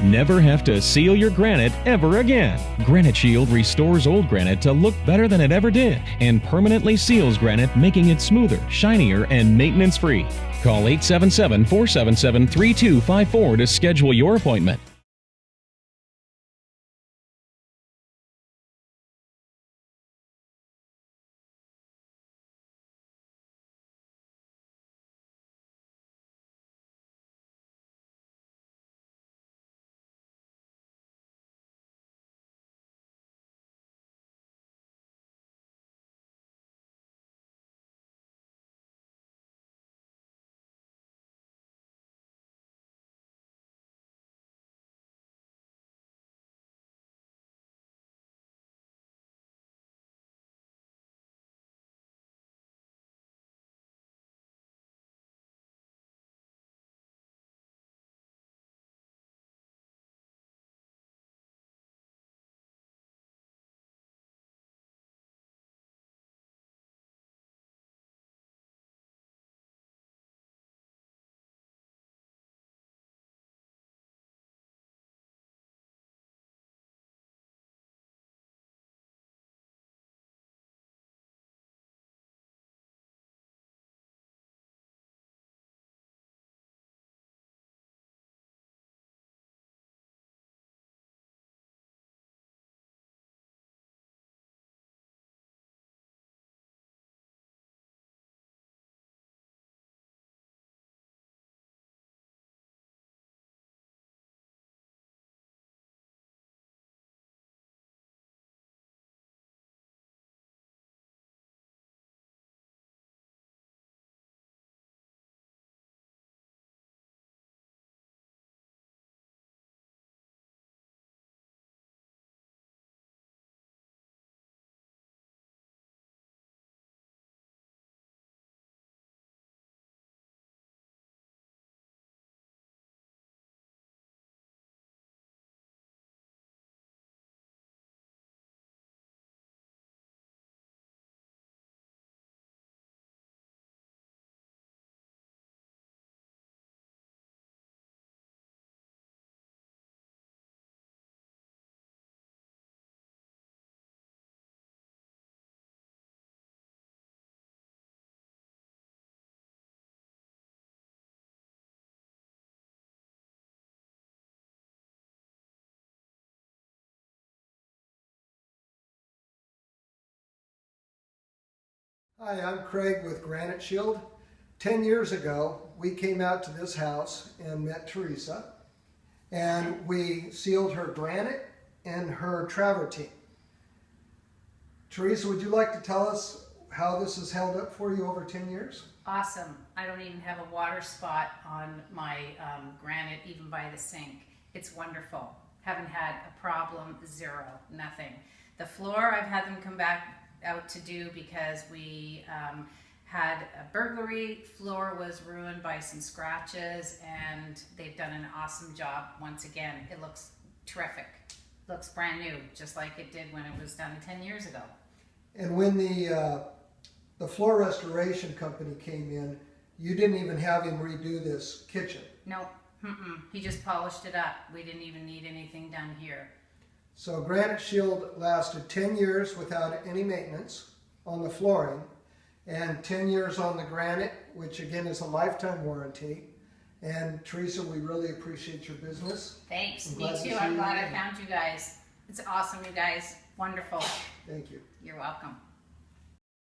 Never have to seal your granite ever again. Granite Shield restores old granite to look better than it ever did and permanently seals granite, making it smoother, shinier, and maintenance-free. Call 877-477-3254 to schedule your appointment. Hi, I'm Craig with Granite Shield. 10 years ago, we came out to this house and met Teresa, and we sealed her granite and her travertine. Teresa, would you like to tell us how this has held up for you over 10 years? Awesome. I don't even have a water spot on my granite, even by the sink. It's wonderful. Haven't had a problem, zero, nothing. The floor, I've had them come back out to do because we had a burglary. Floor was ruined by some scratches, and they've done an awesome job once again. It looks terrific. Looks brand new, just like it did when it was done 10 years ago. And when the floor restoration company came in, you didn't even have him redo this kitchen. Nope. He just polished it up. We didn't even need anything done here. So Granite Shield lasted 10 years without any maintenance on the flooring, and 10 years on the granite, which again is a lifetime warranty. And Teresa, we really appreciate your business. Thanks. Me too. I'm glad I found you guys. It's awesome, you guys. Wonderful. Thank you. You're welcome.